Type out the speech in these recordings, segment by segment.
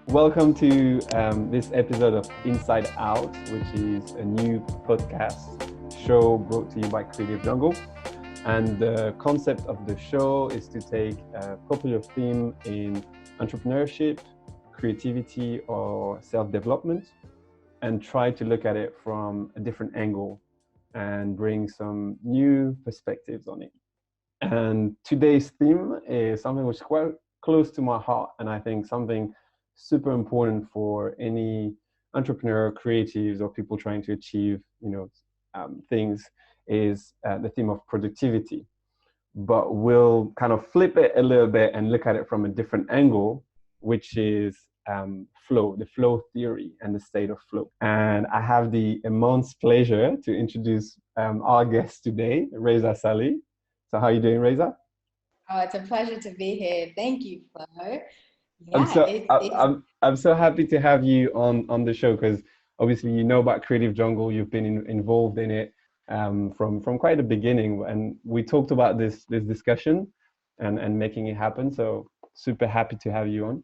Welcome to this episode of Inside Out, which is a new podcast show brought to you by Creative Jungl. And the concept of the show is to take a popular theme in entrepreneurship, creativity, or self-development and try to look at it from a different angle and bring some new perspectives on it. And today's theme is something which is quite close to my heart, and I think something super important for any entrepreneur, creatives, or people trying to achieve, things is the theme of productivity. But we'll kind of flip it a little bit and look at it from a different angle, which is flow, the flow theory and the state of flow. And I have the immense pleasure to introduce our guest today, Raiza Sali. So how are you doing, Raiza? Oh, it's a pleasure to be here. Thank you, Flo. I'm Yeah, so I'm so happy to have you on the show because obviously you know about Creative Jungl. You've been involved in it from quite the beginning, and we talked about this discussion and making it happen. So super happy to have you on.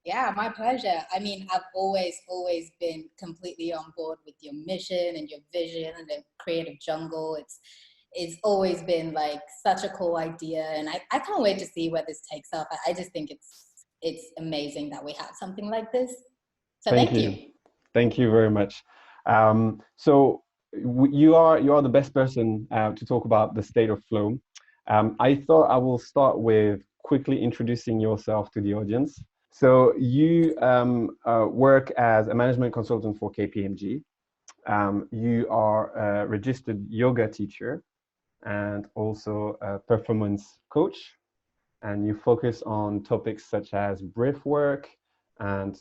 yeah, my pleasure. I mean, I've always been completely on board with your mission and your vision and the creative jungle. It's always been like such a cool idea, and I can't wait to see where this takes off. I just think it's amazing that we have something like this. So Thank thank you, you. thank you very much. You are the best person to talk about the state of flow. I thought I will start with quickly introducing yourself to the audience. So you work as a management consultant for KPMG. You are a registered yoga teacher and also a performance coach. And you focus on topics such as breath work and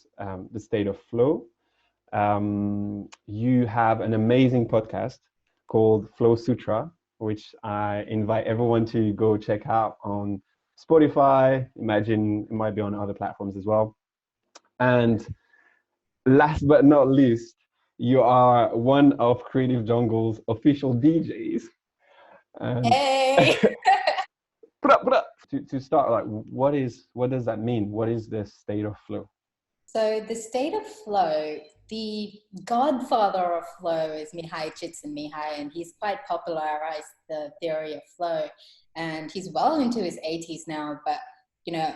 the state of flow. You have an amazing podcast called Flow Sutra, which I invite everyone to go check out on Spotify. Imagine it might be on other platforms as well. And last but not least, you are one of Creative Jungl's official DJs. And Hey. to start, like, what does that mean? What is the state of flow? So the state of flow, the godfather of flow is Mihai Csikszentmihalyi, and he's quite popularized the theory of flow. And he's well into his 80s now, but you know,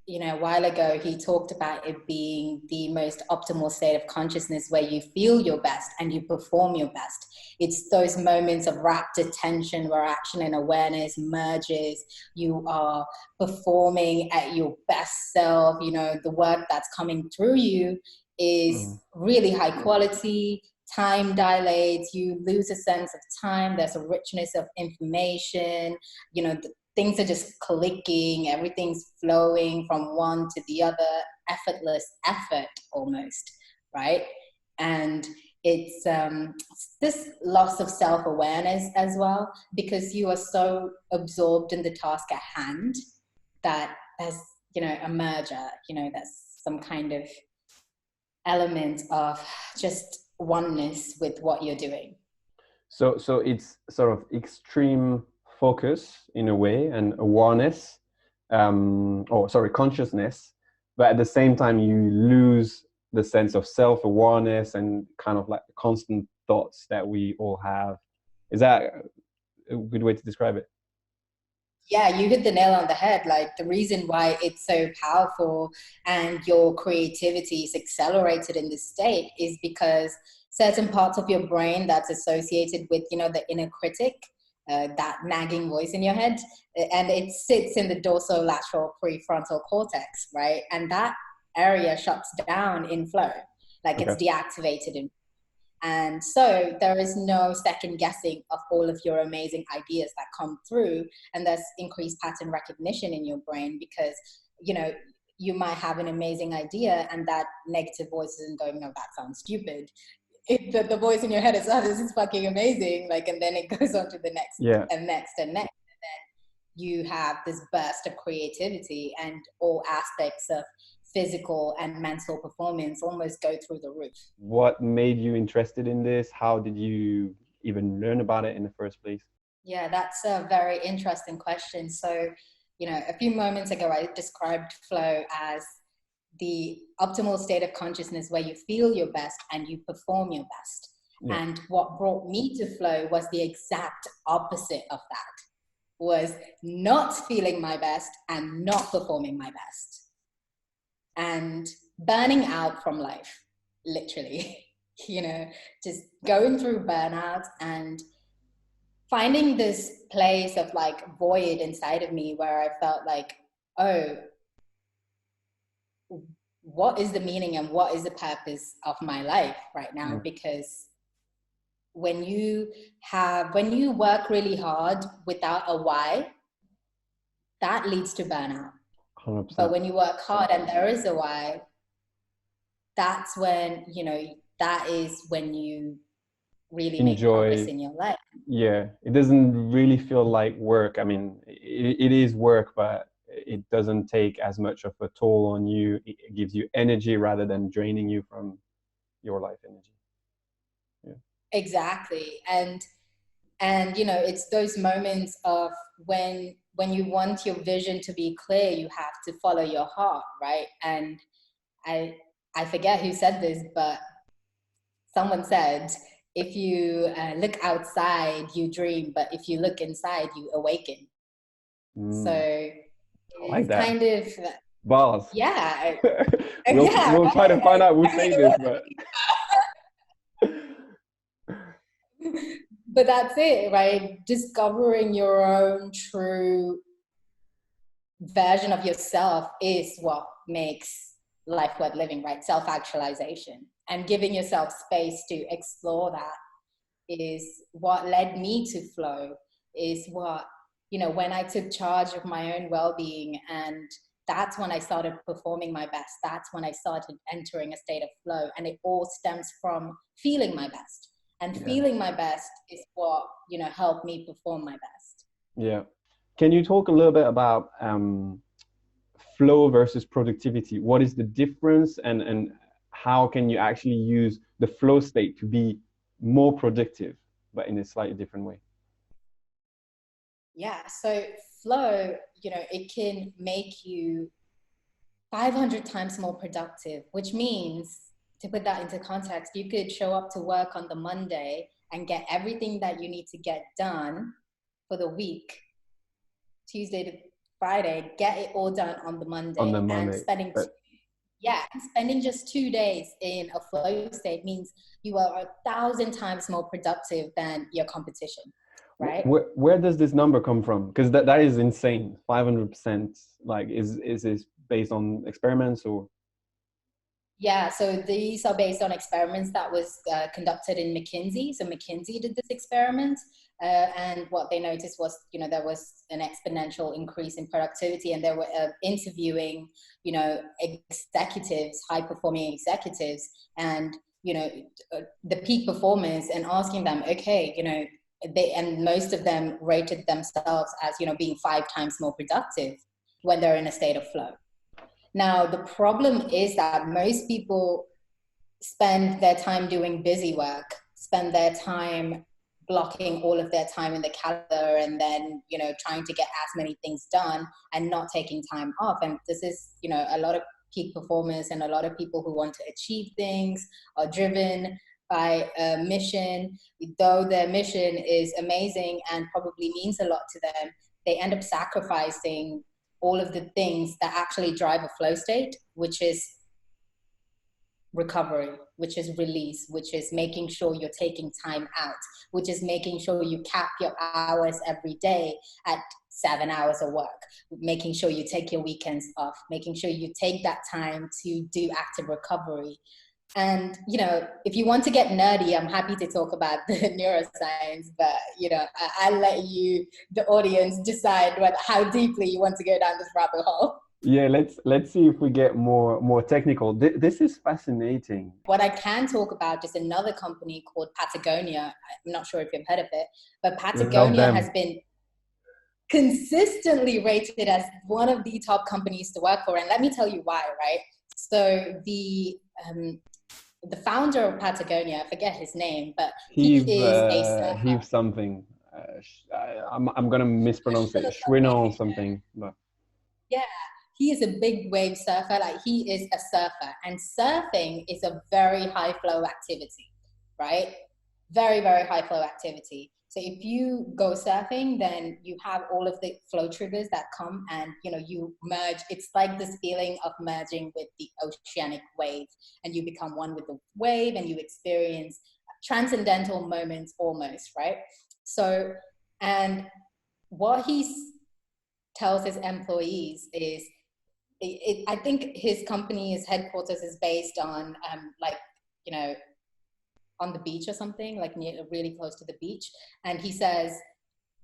a while ago he talked about it being the most optimal state of consciousness where you feel your best and you perform your best. It's those moments of rapt attention where action and awareness merges. You are performing at your best self. The work that's coming through you is really high quality. Time dilates, you lose a sense of time, there's a richness of information. Things are just clicking, everything's flowing from one to the other, effortless effort almost, right? And it's this loss of self-awareness as well, because you are so absorbed in the task at hand that there's, a merger, there's some kind of element of just oneness with what you're doing. So it's sort of extreme focus in a way and awareness, consciousness, but at the same time you lose the sense of self-awareness and kind of like the constant thoughts that we all have. Is that a good way to describe it? Yeah, you hit the nail on the head. Like, the reason why it's so powerful and your creativity is accelerated in this state is because certain parts of your brain that's associated with, the inner critic, that nagging voice in your head, and it sits in the dorsolateral prefrontal cortex, right? And that area shuts down in flow, like it's deactivated in. And so there is no second guessing of all of your amazing ideas that come through, and there's increased pattern recognition in your brain because, you might have an amazing idea and that negative voice isn't going, no, that sounds stupid. The voice in your head is, oh, this is fucking amazing. Like, and then it goes on to the next and next and next. And then you have this burst of creativity and all aspects of physical and mental performance almost go through the roof. What made you interested in this? How did you even learn about it in the first place? Yeah, that's a very interesting question. So, a few moments ago, I described flow as the optimal state of consciousness where you feel your best and you perform your best. Yeah. And what brought me to flow was the exact opposite of that, was not feeling my best and not performing my best and burning out from life, literally, just going through burnout and finding this place of like void inside of me where I felt like, oh, what is the meaning and what is the purpose of my life right now? Because when you work really hard without a why, that leads to burnout. 100%. But when you work hard and there is a why, that's when, that is when you really enjoy, make progress in your life. Yeah, it doesn't really feel like work. I mean, it is work, but it doesn't take as much of a toll on you. It gives you energy rather than draining you from your life energy. Yeah. Exactly. And it's those moments of when you want your vision to be clear, you have to follow your heart, right? And I forget who said this, but someone said, if you look outside, you dream, but if you look inside, you awaken. So I like that. Kind of bars. Yeah. We'll try to find out who say this, but but that's it, right? Discovering your own true version of yourself is what makes life worth living, right? Self-actualization and giving yourself space to explore that is what led me to flow, is what, when I took charge of my own well-being, and that's when I started performing my best. That's when I started entering a state of flow, and it all stems from feeling my best. And feeling my best is what, helped me perform my best. Yeah. Can you talk a little bit about flow versus productivity? What is the difference, and how can you actually use the flow state to be more productive, but in a slightly different way? Yeah. So flow, it can make you 500 times more productive, which means, to put that into context, you could show up to work on the Monday and get everything that you need to get done for the week, Tuesday to Friday, get it all done on the Monday. And spending just 2 days in a flow state means you are 1,000 times more productive than your competition, right? Where does this number come from? Because that is insane. 500%. Like, is this based on experiments or? Yeah, so these are based on experiments that was conducted in McKinsey. So McKinsey did this experiment, and what they noticed was, there was an exponential increase in productivity, and they were interviewing, executives, high-performing executives, and, the peak performers, and asking them, okay, and most of them rated themselves as, being 5 times more productive when they're in a state of flow. Now, the problem is that most people spend their time doing busy work, spend their time blocking all of their time in the calendar, and then, trying to get as many things done and not taking time off. And this is, a lot of peak performers and a lot of people who want to achieve things are driven by a mission. Though their mission is amazing and probably means a lot to them, they end up sacrificing all of the things that actually drive a flow state, which is recovery, which is release, which is making sure you're taking time out, which is making sure you cap your hours every day at 7 hours of work, making sure you take your weekends off, making sure you take that time to do active recovery. And, if you want to get nerdy, I'm happy to talk about the neuroscience, but, I'll let you, the audience, decide how deeply you want to go down this rabbit hole. Yeah, let's see if we get more technical. This is fascinating. What I can talk about is another company called Patagonia. I'm not sure if you've heard of it, but Patagonia has been consistently rated as one of the top companies to work for. And let me tell you why, right? So the founder of Patagonia, I forget his name, but he is something. I'm gonna mispronounce it. Schwinner or something. But. Yeah, he is a big wave surfer. Like, he is a surfer, and surfing is a very high flow activity, right? Very, very high flow activity. So if you go surfing, then you have all of the flow triggers that come, and you merge. It's like this feeling of merging with the oceanic wave, and you become one with the wave, and you experience transcendental moments almost, right? So, and what tells his employees is, I think his company's headquarters is based on like, on the beach or something, like really close to the beach. And he says,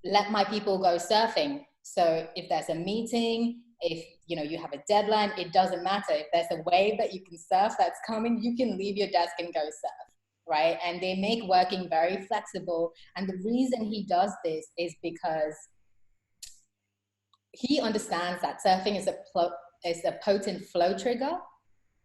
let my people go surfing. So if there's a meeting, if you have a deadline, it doesn't matter. If there's a wave that you can surf that's coming, you can leave your desk and go surf, right? And they make working very flexible. And the reason he does this is because he understands that surfing is a potent flow trigger.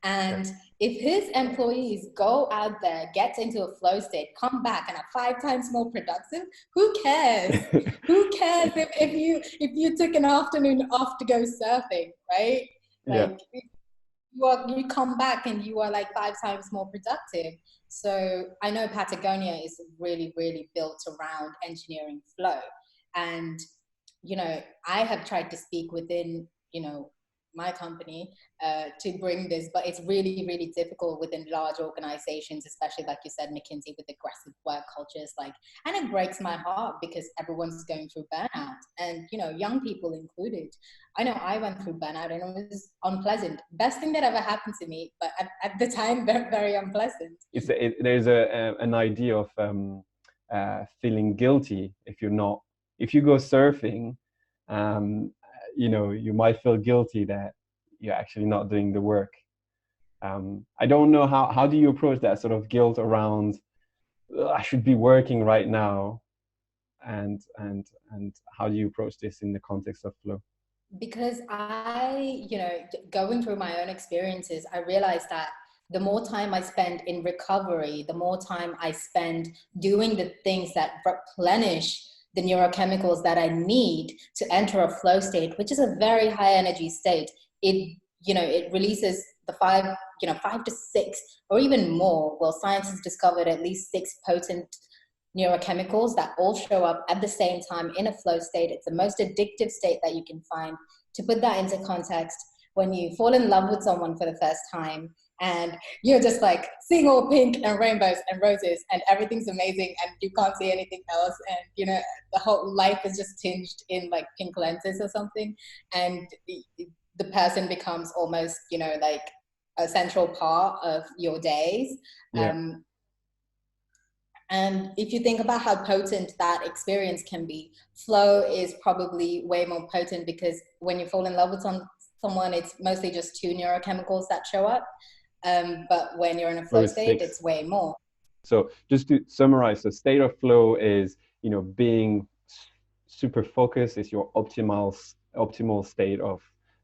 And if his employees go out there, get into a flow state, come back and are 5 times more productive, who cares? Who cares if you took an afternoon off to go surfing, right? Like, you come back and you are like 5 times more productive. So I know Patagonia is really, really built around engineering flow. And, I have tried to speak within, my company to bring this, but it's really, really difficult within large organizations, especially like you said, McKinsey, with aggressive work cultures. Like, and it breaks my heart because everyone's going through burnout, and young people included. I know I went through burnout, and it was unpleasant. Best thing that ever happened to me, but at the time, very, very unpleasant. There's an idea of feeling guilty if you go surfing. You might feel guilty that you're actually not doing the work. I don't know how do you approach that sort of guilt around I should be working right now, and how do you approach this in the context of flow? Because going through my own experiences, I realized that the more time I spend in recovery, the more time I spend doing the things that replenish the neurochemicals that I need to enter a flow state, which is a very high energy state. It releases the 5 to 6 or even more. Well, science has discovered at least 6 potent neurochemicals that all show up at the same time in a flow state. It's the most addictive state that you can find. To put that into context, when you fall in love with someone for the first time, and you're just like seeing all pink and rainbows and roses and everything's amazing and you can't see anything else, and the whole life is just tinged in like pink lenses or something, and the person becomes almost like a central part of your days. And if you think about how potent that experience can be, flow is probably way more potent, because when you fall in love with someone, it's mostly just 2 neurochemicals that show up. But when you're in a flow state, it's way more. So just to summarize, the state of flow is, being super focused, is your optimal state of,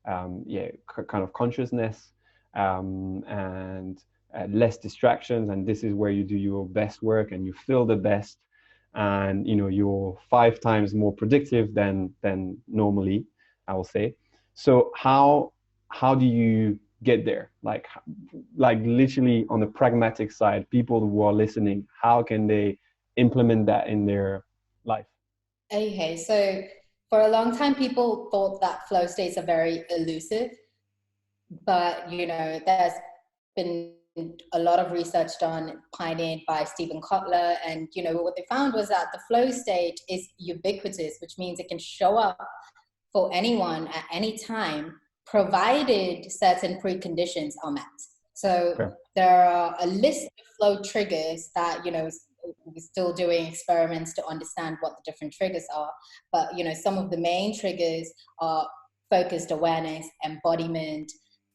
kind of consciousness, and less distractions. And this is where you do your best work and you feel the best, and you're 5 times more productive than normally, I will say. So how do you get there? Like literally on the pragmatic side, people who are listening, how can they implement that in their life? Okay, so for a long time, people thought that flow states are very elusive, but there's been a lot of research done, pioneered by Stephen Kotler, and what they found was that the flow state is ubiquitous, which means it can show up for anyone at any time, provided certain preconditions are met. So there are a list of flow triggers that, we're still doing experiments to understand what the different triggers are. But, some of the main triggers are focused awareness, embodiment.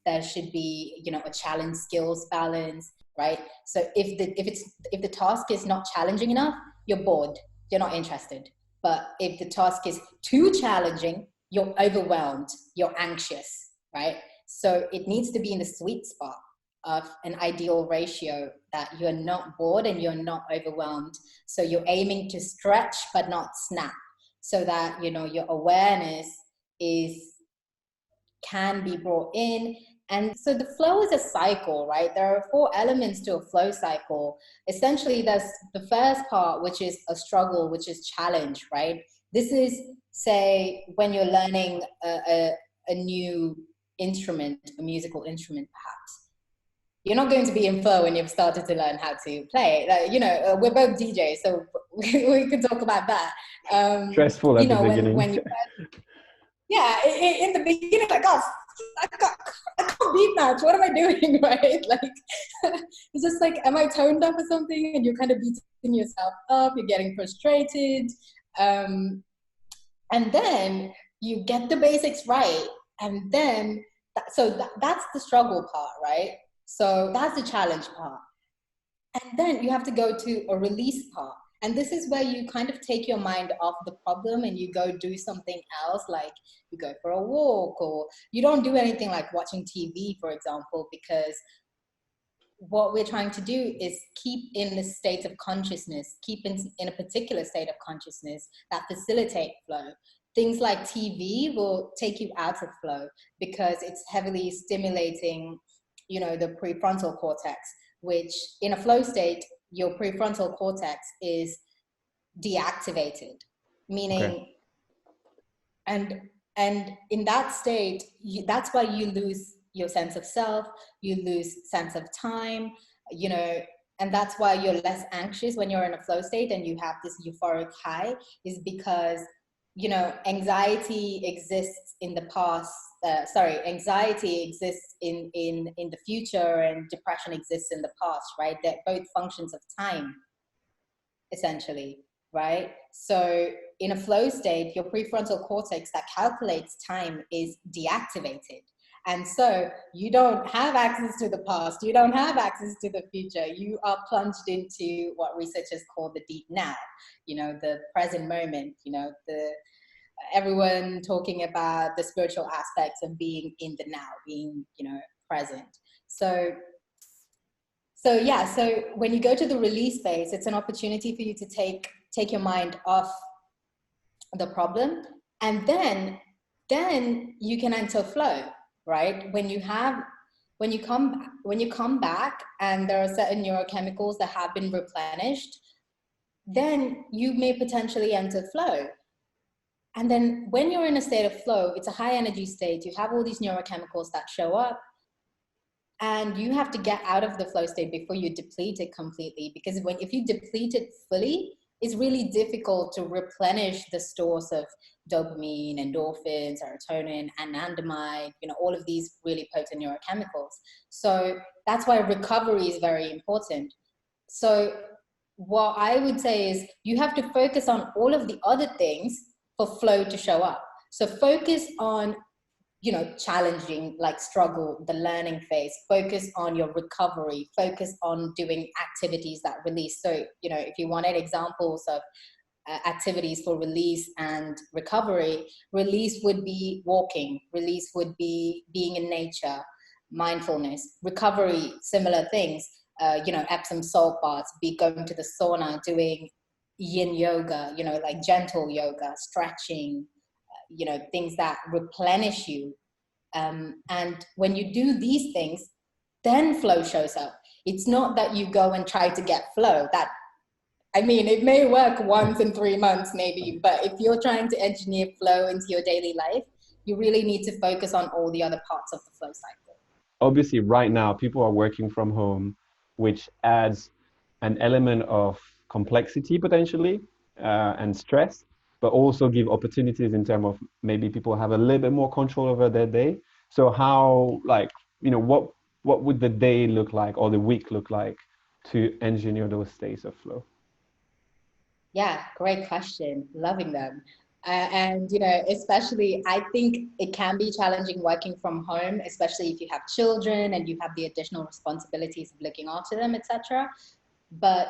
There should be, a challenge skills balance, right? So if the task is not challenging enough, you're bored, you're not interested. But if the task is too challenging, you're overwhelmed, you're anxious, right? So it needs to be in the sweet spot of an ideal ratio, that you're not bored and you're not overwhelmed. So you're aiming to stretch but not snap, so that your awareness is can be brought in. And so the flow is a cycle, right? There are 4 elements to a flow cycle. Essentially, there's the first part, which is a struggle, which is challenge, right? This is, say, when you're learning a new instrument, a musical instrument, perhaps. You're not going to be in flow when you've started to learn how to play. Like, we're both DJs, so we could talk about that. Stressful at the beginning. When you yeah, in the beginning, like, oh, I can't beat match. What am I doing, right? Like, it's just like, am I toned up or something? And you're kind of beating yourself up. You're getting frustrated, and then you get the basics right, and then that's the struggle part, right? So that's the challenge part, and then you have to go to a release part. And this is where you kind of take your mind off the problem and you go do something else, like you go for a walk, or you don't do anything like watching TV, for example, because what we're trying to do is keep in the state of consciousness, keep in a particular state of consciousness that facilitate flow. Things like TV will take you out of flow because it's heavily stimulating, the prefrontal cortex, which in a flow state, your prefrontal cortex is deactivated, meaning, Okay. and in that state, that's why you lose your sense of self, you lose sense of time, and that's why you're less anxious when you're in a flow state and you have this euphoric high, is because, anxiety exists in the past. Anxiety exists in the future, and depression exists in the past, right? They're both functions of time, essentially, right? So in a flow state, your prefrontal cortex that calculates time is deactivated. And so you don't have access to the past, you don't have access to the future. You are plunged into what researchers call the deep now, the present moment, everyone talking about the spiritual aspects of being in the now, being, present. So when you go to the release phase, it's an opportunity for you to take your mind off the problem, and then you can enter flow, right? When you come back and there are certain neurochemicals that have been replenished, then you may potentially enter flow. And then when you're in a state of flow, it's a high energy state. You have all these neurochemicals that show up, and you have to get out of the flow state before you deplete it completely. Because if you deplete it fully, it's really difficult to replenish the stores of dopamine, endorphins, serotonin, anandamide, all of these really potent neurochemicals. So that's why recovery is very important. So what I would say is you have to focus on all of the other things for flow to show up. So focus on, challenging, like struggle, the learning phase, focus on your recovery, focus on doing activities that release. So, if you wanted examples of activities for release and recovery, release would be walking, release would be being in nature, mindfulness. Recovery, similar things, Epsom salt baths, be going to the sauna, doing yin yoga, like gentle yoga, stretching, things that replenish you. And when you do these things, then flow shows up. It's not that you go and try to get flow. It may work once in 3 months maybe, but if you're trying to engineer flow into your daily life, you really need to focus on all the other parts of the flow cycle. Obviously, right now, people are working from home, which adds an element of complexity potentially, and stress, but also give opportunities in terms of maybe people have a little bit more control over their day. So how, what would the day look like or the week look like to engineer those states of flow? Yeah, great question. Loving them. And, especially, I think it can be challenging working from home, especially if you have children and you have the additional responsibilities of looking after them, etc. But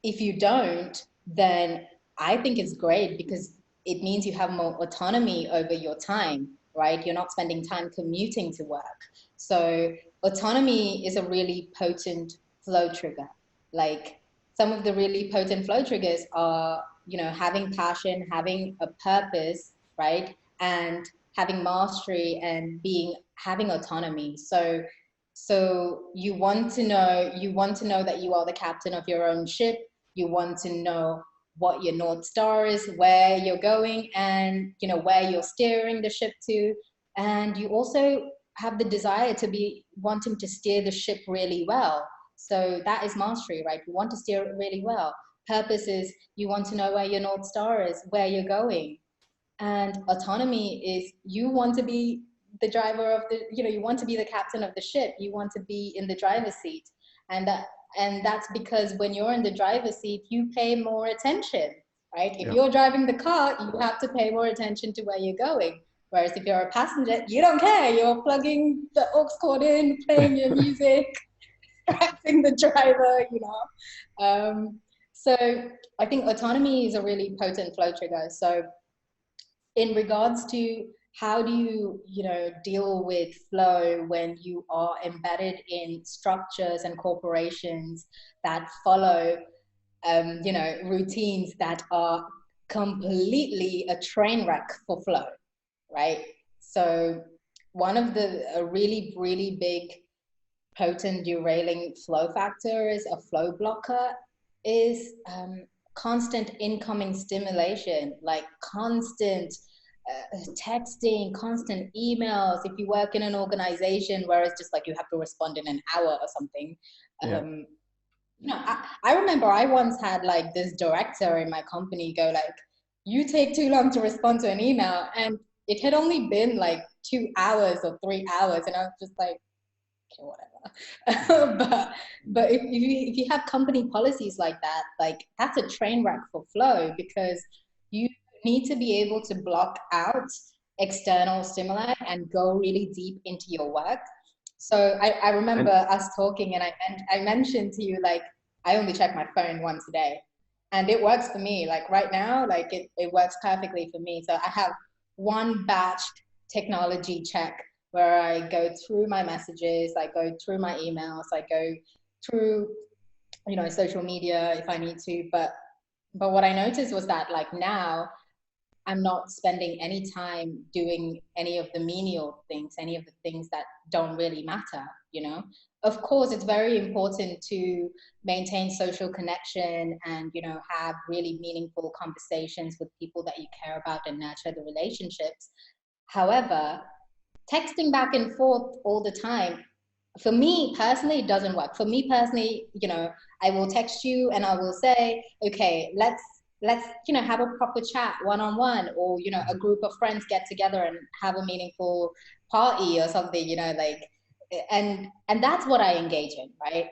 if you don't, then I think it's great because it means you have more autonomy over your time, right? You're not spending time commuting to work. So autonomy is a really potent flow trigger. Like, some of the really potent flow triggers are, having passion, having a purpose, right? And having mastery and having autonomy. So you want to know that you are the captain of your own ship. You want to know what your North Star is, where you're going, and where you're steering the ship to. And you also have the desire to be wanting to steer the ship really well. So that is mastery, right? You want to steer it really well. Purpose is you want to know where your North Star is, where you're going. And autonomy is you want to be the driver of you want to be the captain of the ship. You want to be in the driver's seat. And that's because when you're in the driver's seat, you pay more attention, right? If you're driving the car, you have to pay more attention to where you're going. Whereas if you're a passenger, you don't care. You're plugging the aux cord in, playing your music, distracting the driver, So I think autonomy is a really potent flow trigger. So in regards to how do you deal with flow when you are embedded in structures and corporations that follow routines that are completely a train wreck for flow, right? So one of a really, really big potent derailing flow factors, a flow blocker, is constant incoming stimulation, like constant texting, constant emails. If you work in an organization where it's just like you have to respond in an hour or something. I remember I once had like this director in my company go like, you take too long to respond to an email. And it had only been like 2 hours or 3 hours. And I was just like, okay, whatever. but if you have company policies like that, like that's a train wreck for flow, because you need to be able to block out external stimuli and go really deep into your work. So I remember us talking, and I mentioned to you, like, I only check my phone once a day, and it works for me. Like right now, like it works perfectly for me. So I have one batched technology check where I go through my messages, I go through my emails, I go through, social media if I need to. But what I noticed was that like now I'm not spending any time doing any of the menial things, any of the things that don't really matter, Of course, it's very important to maintain social connection and, have really meaningful conversations with people that you care about and nurture the relationships. However, texting back and forth all the time, for me personally, it doesn't work. For me personally, I will text you and I will say, okay, let's have a proper chat one-on-one, or a group of friends get together and have a meaningful party or something, and that's what I engage in, right?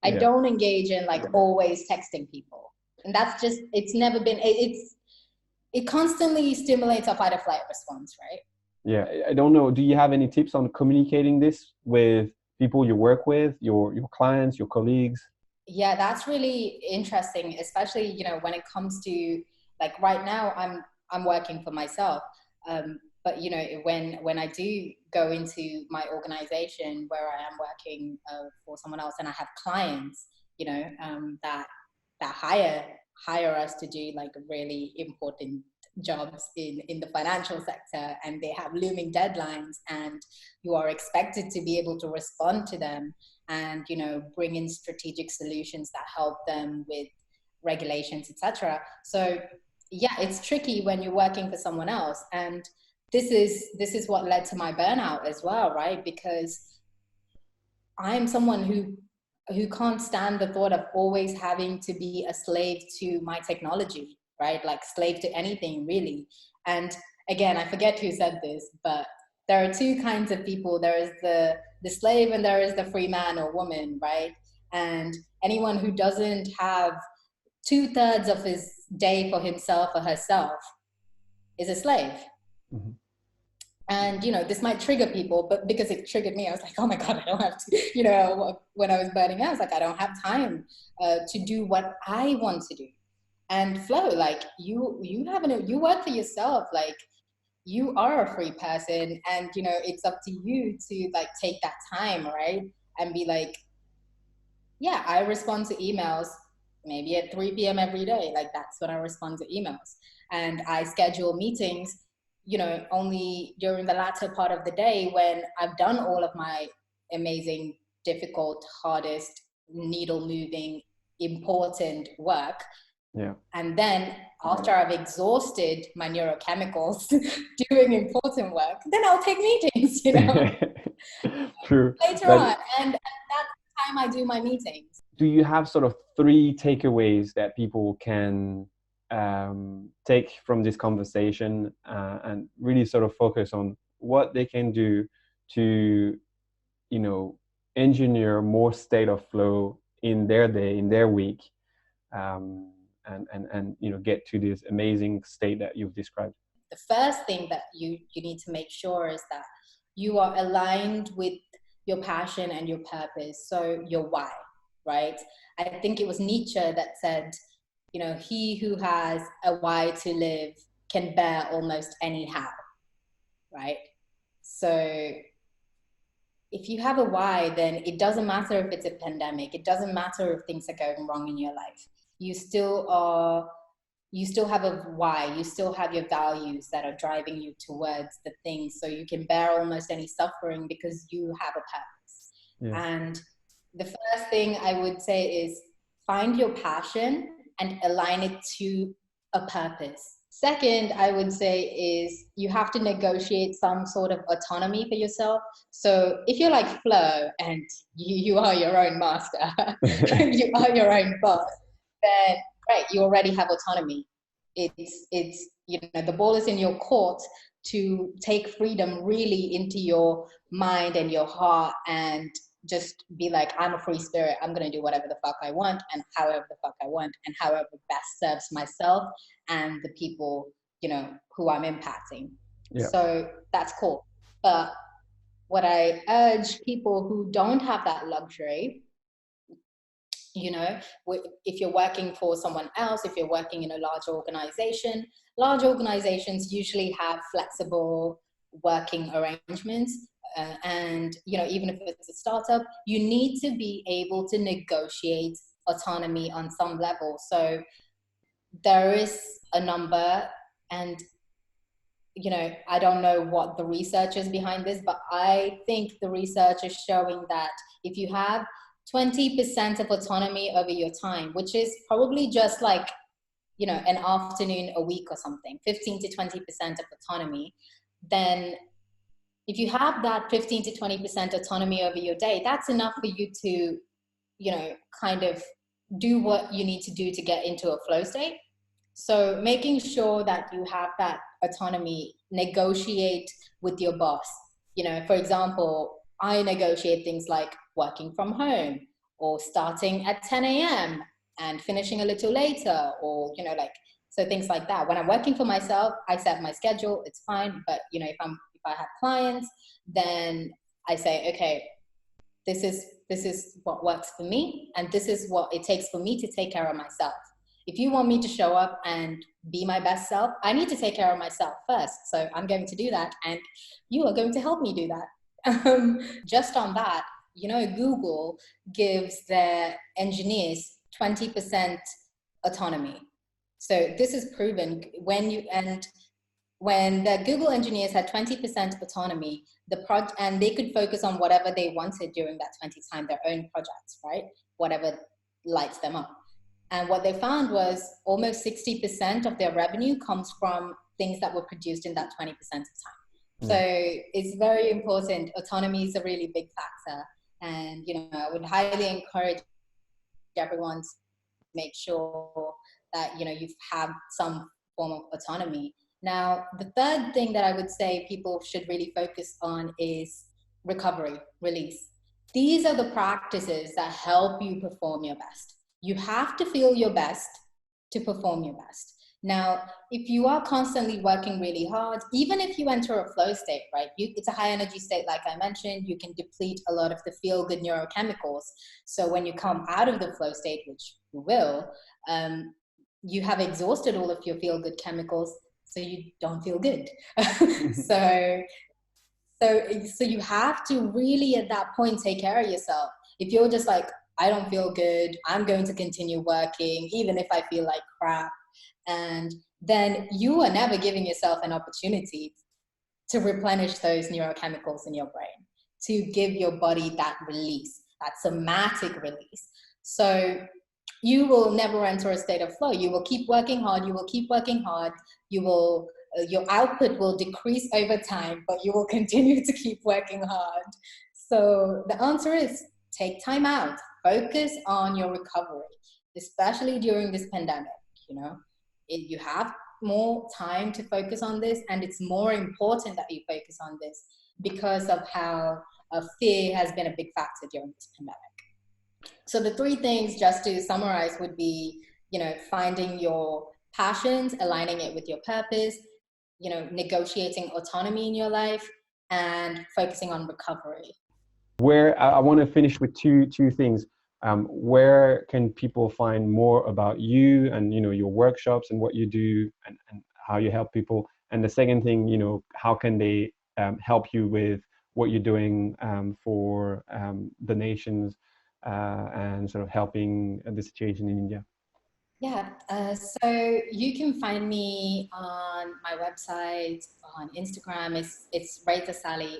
I don't engage in like always texting people. And that's just, it's never been, it constantly stimulates a fight or flight response, right? Yeah, I don't know. Do you have any tips on communicating this with people you work with, your clients, your colleagues? Yeah, that's really interesting, especially, when it comes to like right now I'm working for myself. But when I do go into my organization where I am working for someone else, and I have clients, that hire us to do like really important jobs in the financial sector, and they have looming deadlines, and you are expected to be able to respond to them and bring in strategic solutions that help them with regulations, etc. So yeah, it's tricky when you're working for someone else, and this is what led to my burnout as well, right? Because I'm someone who can't stand the thought of always having to be a slave to my technology, right? Like slave to anything really. And again, I forget who said this, but there are two kinds of people. There is the slave and there is the free man or woman, right? And anyone who doesn't have 2/3 of his day for himself or herself is a slave. Mm-hmm. And, this might trigger people, but because it triggered me, I was like, oh my God, I don't have to, when I was burning out, I was like, I don't have time to do what I want to do. And flow, like you work for yourself, like you are a free person, and, it's up to you to like take that time, right? And be like, yeah, I respond to emails maybe at 3 p.m. every day. Like that's when I respond to emails. And I schedule meetings, only during the latter part of the day when I've done all of my amazing, difficult, hardest, needle moving, important work. Yeah. And then after I've exhausted my neurochemicals doing important work, then I'll take meetings, True. later But on. And that's the time I do my meetings. do you have sort of 3 takeaways that people can take from this conversation and really sort of focus on what they can do to, engineer more state of flow in their day, in their week, and get to this amazing state that you've described? The first thing that you need to make sure is that you are aligned with your passion and your purpose. So your why, right? I think it was Nietzsche that said, he who has a why to live can bear almost any how, right? So if you have a why, then it doesn't matter if it's a pandemic. It doesn't matter if things are going wrong in your life. You still have a why. You still have your values that are driving you towards the things, so you can bear almost any suffering because you have a purpose. Yeah. And the first thing I would say is find your passion and align it to a purpose. Second, I would say is you have to negotiate some sort of autonomy for yourself. So if you're like Flo and you are your own master, you are your own boss, then great, you already have autonomy. It's the ball is in your court to take freedom really into your mind and your heart and just be like, I'm a free spirit. I'm going to do whatever the fuck I want and however the fuck I want and however best serves myself and the people, who I'm impacting. Yeah. So that's cool. But what I urge people who don't have that luxury, if you're working for someone else, if you're working in a large organizations usually have flexible working arrangements. And even if it's a startup, you need to be able to negotiate autonomy on some level. So there is a number, and I don't know what the research is behind this, but I think the research is showing that if you have 20% of autonomy over your time, which is probably just like an afternoon a week or something, 15 to 20% of autonomy, then if you have that 15 to 20% autonomy over your day, that's enough for you to, kind of do what you need to do to get into a flow state. So making sure that you have that autonomy, negotiate with your boss. For example, I negotiate things like working from home or starting at 10 a.m. and finishing a little later, or, so things like that. When I'm working for myself, I set my schedule, it's fine. But, if I have clients, then I say, okay, this is what works for me, and this is what it takes for me to take care of myself. If you want me to show up and be my best self, I need to take care of myself first. So I'm going to do that, and you are going to help me do that. Just on that, Google gives their engineers 20% autonomy. So this is proven when the Google engineers had 20% autonomy, and they could focus on whatever they wanted during that 20 time, their own projects, right? Whatever lights them up. And what they found was almost 60% of their revenue comes from things that were produced in that 20% of time. So it's very important. Autonomy is a really big factor. And, I would highly encourage everyone to make sure that, you have some form of autonomy. Now, the third thing that I would say people should really focus on is recovery, release. These are the practices that help you perform your best. You have to feel your best to perform your best. Now, if you are constantly working really hard, even if you enter a flow state, right? It's a high energy state, like I mentioned, you can deplete a lot of the feel-good neurochemicals. So when you come out of the flow state, which you will, you have exhausted all of your feel-good chemicals, so you don't feel good. So you have to really at that point take care of yourself. If you're just like, I don't feel good, I'm going to continue working even if I feel like crap, and then you are never giving yourself an opportunity to replenish those neurochemicals in your brain, to give your body that release, that somatic release. So you will never enter a state of flow. You will keep working hard. You will keep working hard. You will, your output will decrease over time, but you will continue to keep working hard. So the answer is take time out, focus on your recovery, especially during this pandemic. You know, you have more time to focus on this, and it's more important that you focus on this because of how fear has been a big factor during this pandemic. So the three things, just to summarize, would be, you know, finding your passions, aligning it with your purpose, you know, negotiating autonomy in your life, and focusing on recovery. Where I want to finish with two things. Where can people find more about you and, you know, your workshops and what you do and how you help people? And the second thing, you know, how can they help you with what you're doing for the nations and sort of helping the situation in India? Yeah, so you can find me on my website, on Instagram. It's Raiza Sali,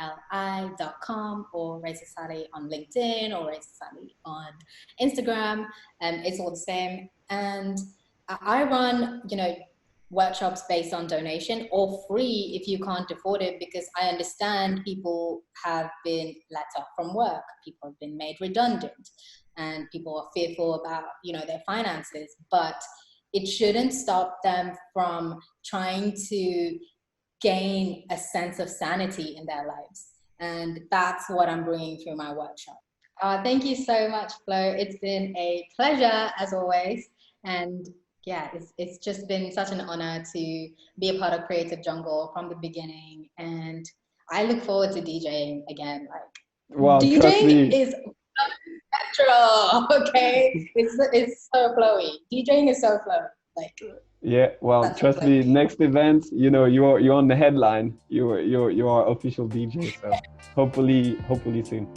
RAIZASALI.com, or Raiza Sali on LinkedIn, or Raiza Sali on Instagram. It's all the same. And I run, you know, workshops based on donation or free if you can't afford it, because I understand people have been let off from work, people have been made redundant, and people are fearful about, you know, their finances, but it shouldn't stop them from trying to gain a sense of sanity in their lives. And that's what I'm bringing through my workshop. Thank you so much, Flo. It's been a pleasure as always. And yeah, it's just been such an honor to be a part of Creative Jungl from the beginning. And I look forward to DJing again. Like, Well, trust DJing me. is natural, okay? It's so flowy. DJing is so flowy. Like, Yeah, well, such a trust me. flowy. Next event, you know, you're on the headline. You're official DJ. So hopefully soon.